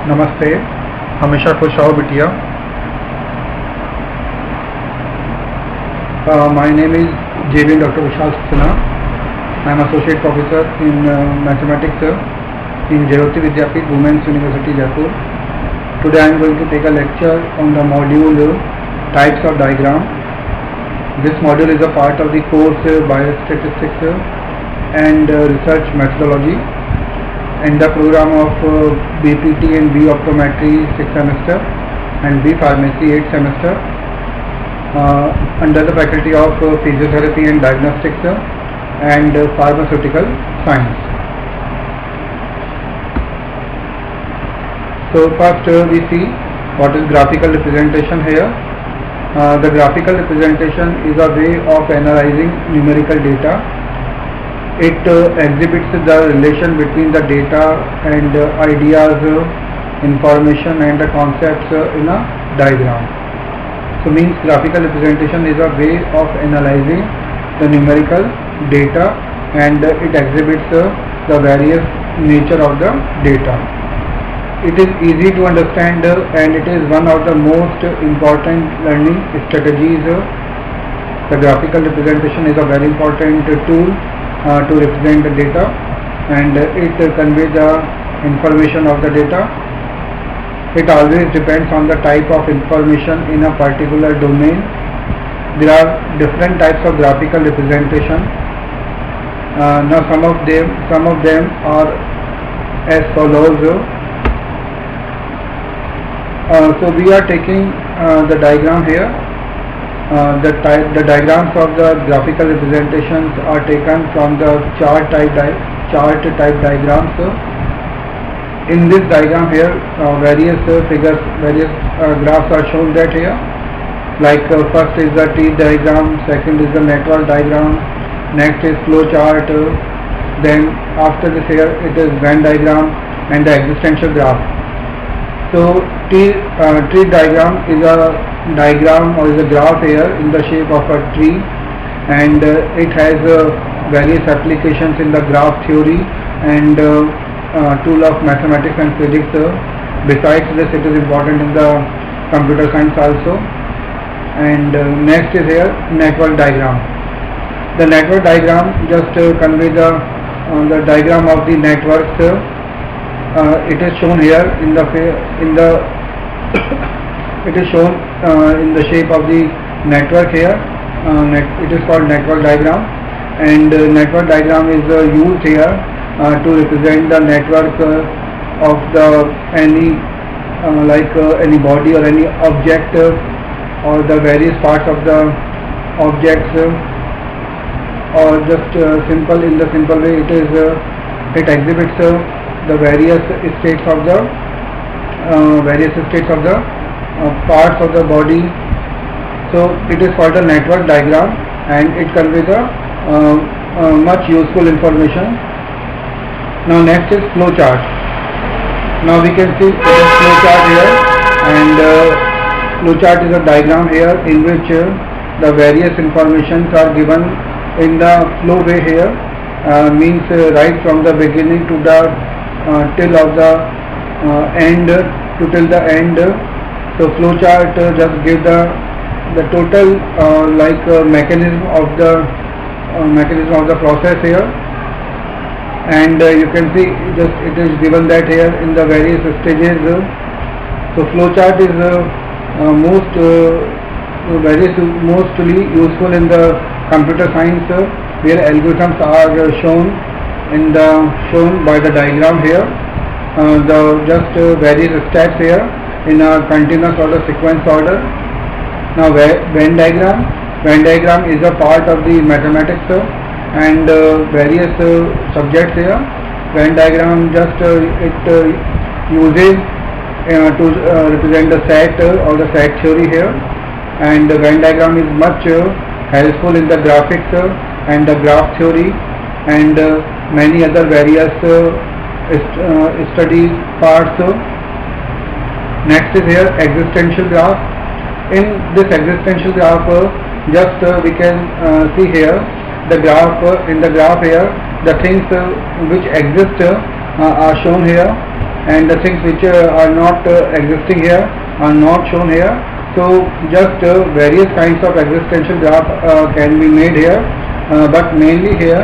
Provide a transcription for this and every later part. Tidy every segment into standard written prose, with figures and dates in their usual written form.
नमस्ते, हमेशा खुश रहो बिटिया। My name is JB Dr. Vishal Saxena. I am Associate Professor in Mathematics in Jayoti Vidyapith Women's University, Jaipur. Today I am going to take a lecture on the module Types of Diagram. This module is a part of the course Biostatistics and Research Methodology and the program of BPT and B Optometry 6th semester and B Pharmacy 8th semester under the faculty of Physiotherapy and Diagnostics and Pharmaceutical Science. So first we see what is graphical representation here. The graphical representation is a way of analyzing numerical data. It exhibits the relation between the data and ideas, information and the concepts in a diagram. So means graphical representation is a way of analyzing the numerical data and it exhibits the various nature of the data. It is easy to understand and it is one of the most important learning strategies. The graphical representation is a very important tool to represent the data and it conveys the information of the data. It always depends on the type of information in a particular domain. There are different types of graphical representation. Now some of them are as follows. So we are taking the diagram here. The diagrams of the graphical representations are taken from the chart type diagrams. In this diagram here, various figures, various graphs are shown that here. Like first is the tree diagram, second is the network diagram, next is flow chart. Then after this here, it is Venn diagram and the existential graph. So tree diagram is a diagram or is a graph here in the shape of a tree and it has various applications in the graph theory and tool of mathematics and physics. Besides this, it is important in the computer science also. And next is here network diagram. The network diagram just conveys the diagram of the networks. It is shown here it is shown in the shape of the network here. It is called network diagram and network diagram is used here to represent the network of any body or any object or the various parts of the objects or just in the simple way it exhibits the various states of the parts of the body. So it is called a network diagram and it conveys a much useful information. Now next is flow chart. Now we can see flow chart here and flow chart is a diagram here in which the various informations are given in the flow way here. Means right from the beginning to the till of the end to till the end. So flow chart just give the total mechanism of the process here, and you can see just it is given that here in the various stages. So flow chart is mostly useful in the computer science where algorithms are shown by the diagram here. The various steps here in a continuous order, sequence order. Now Venn diagram is a part of the mathematics and various subjects here. Venn diagram just it uses to represent the set or the set theory here, and the Venn diagram is much helpful in the graphics and the graph theory and many other various study parts. Next is here existential graph. In this existential graph just we can see here the graph. In the graph here the things which exist are shown here and the things which are not existing here are not shown here. So just various kinds of existential graph can be made here, but mainly here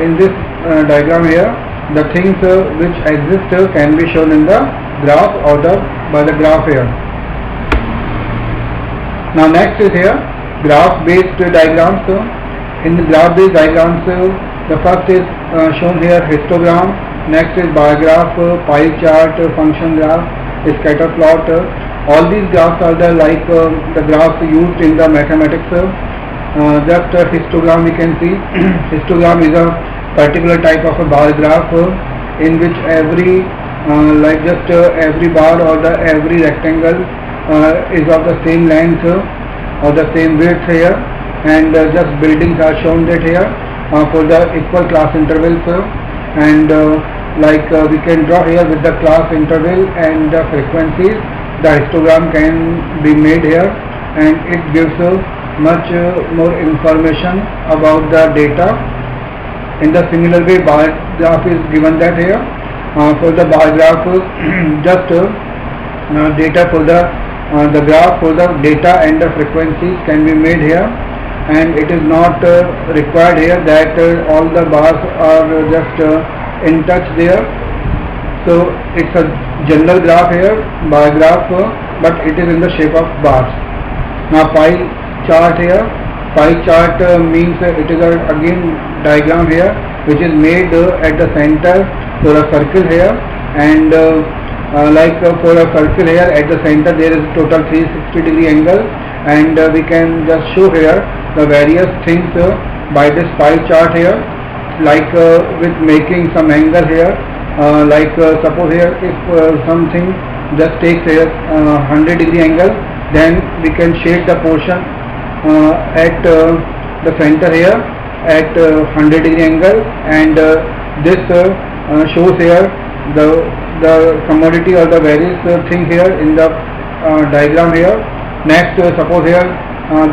in this diagram here, the things which exist can be shown in the graph or by the graph here. Now next is here graph based diagrams. In the graph based diagrams, the first is shown here histogram, next is bar graph, pie chart, function graph, scatter plot. All these graphs are the the graphs used in the mathematics. Just a histogram we can see. Histogram is a particular type of a bar graph in which every every bar or every rectangle is of the same length or the same width here, and just buildings are shown that here for the equal class intervals, and we can draw here with the class interval and the frequencies. The histogram can be made here, and it gives much more information about the data. In the similar way, bar graph is given that here. For the bar graph, just data for the graph for the data and the frequencies can be made here, and it is not required here that all the bars are just in touch there. So it's a general graph here, bar graph, but it is in the shape of bars. Now pie chart here. Pie chart means it is again diagram here which is made at the center for a circle here, and for a circle here at the center there is total 360-degree angle, and we can just show here the various things by this pie chart here, with making some angle here. Suppose here if something just takes here 100-degree angle, then we can shade the portion at the center here at 100-degree angle, and this shows here the commodity or the various thing here in the diagram here. Next, suppose here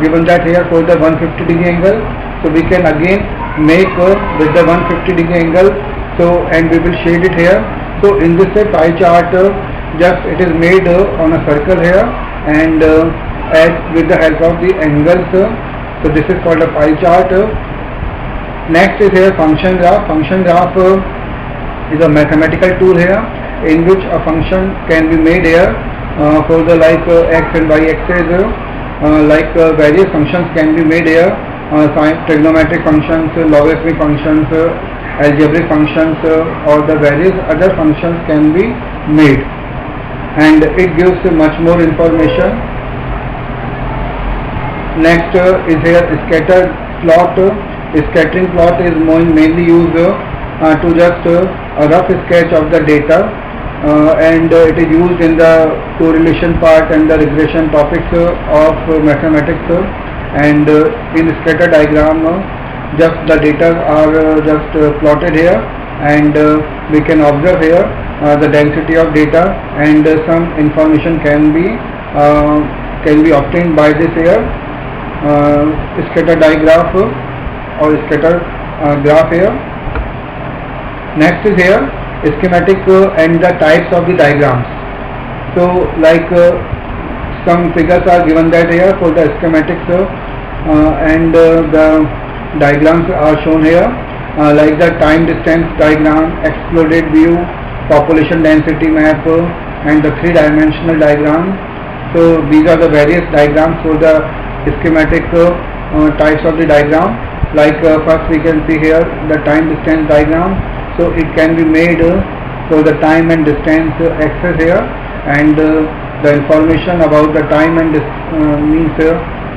given that here for the 150-degree angle, so we can again make with the 150-degree angle, so and we will shade it here. So in this pie chart, just it is made on a circle here, and with the help of the angles. So this is called a pie chart. Next is here function graph. Function graph is a mathematical tool here in which a function can be made here for the x and y axis. Various functions can be made here, trigonometric functions, logarithmic functions, algebraic functions, or the various other functions can be made, and it gives much more information. Next is here scatter plot. Scattering plot is mainly used to just a rough sketch of the data, and it is used in the correlation part and the regression topics of mathematics. And in scatter diagram, just the data are just plotted here, and we can observe here the density of data, and some information can be obtained by this here scatter diagram or scatter graph here. Next is here schematic and the types of the diagrams. So some figures are given that here for the schematics, and the diagrams are shown here, like the time distance diagram, exploded view, population density map, and the three-dimensional diagram. So these are the various diagrams for the schematic types of the diagram. First we can see here the time distance diagram. So it can be made for the time and distance axis here, and the information about the time and means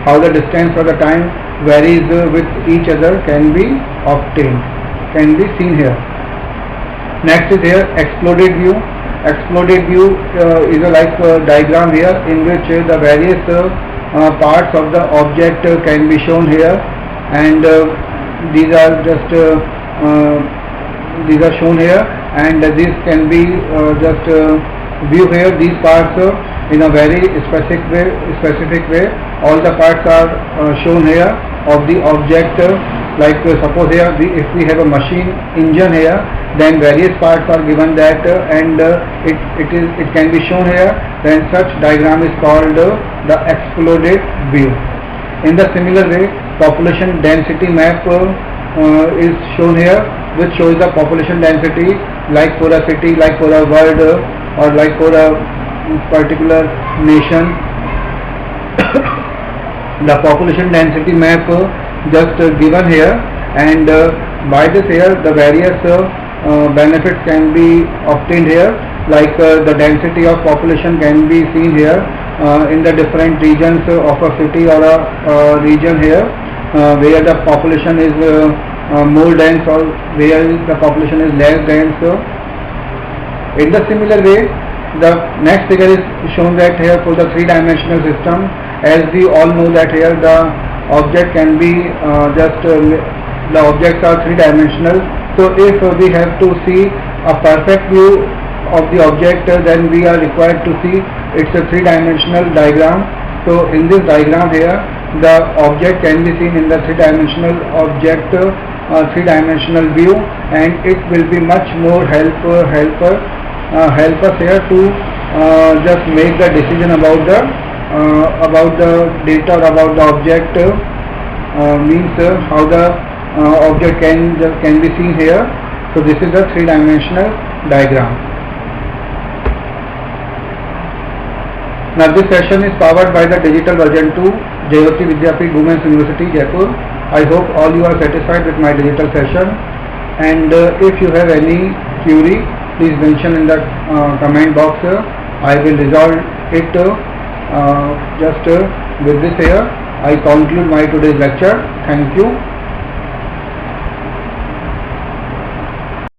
how the distance or the time varies with each other can be obtained, can be seen here. Next is here exploded view. Exploded view is a diagram here in which the various parts of the object can be shown here, and these are just these are shown here, and this can be just view here these parts in a very specific way. All the parts are shown here of the object Like suppose here if we have a machine engine here, then various parts are given that and it can be shown here. Then such diagram is called the exploded view. In the similar way, population density map is shown here, which shows the population density like for a city, like for a world, or like for a particular nation. The population density map just given here, and by this here the various benefits can be obtained here, like the density of population can be seen here in the different regions of a city or a region here, where the population is more dense or where the population is less dense. In the similar way, the next figure is shown that here for the three-dimensional system, as we all know that here the object can be the objects are three-dimensional. So if we have to see a perfect view of the object, then we are required to see it's a three-dimensional diagram. So in this diagram here, the object can be seen in the three-dimensional object, three-dimensional view, and it will be much more help us here to just make the decision about the data or about the object, means how the object can be seen here. So this is a three-dimensional diagram. Now this session is powered by the digital version 2, Jayoti Vidyapeeth Women's University, Jaipur. I hope all you are satisfied with my digital session, and if you have any query, please mention in the comment box. I will resolve it. Just with this here, I conclude my today's lecture. Thank you.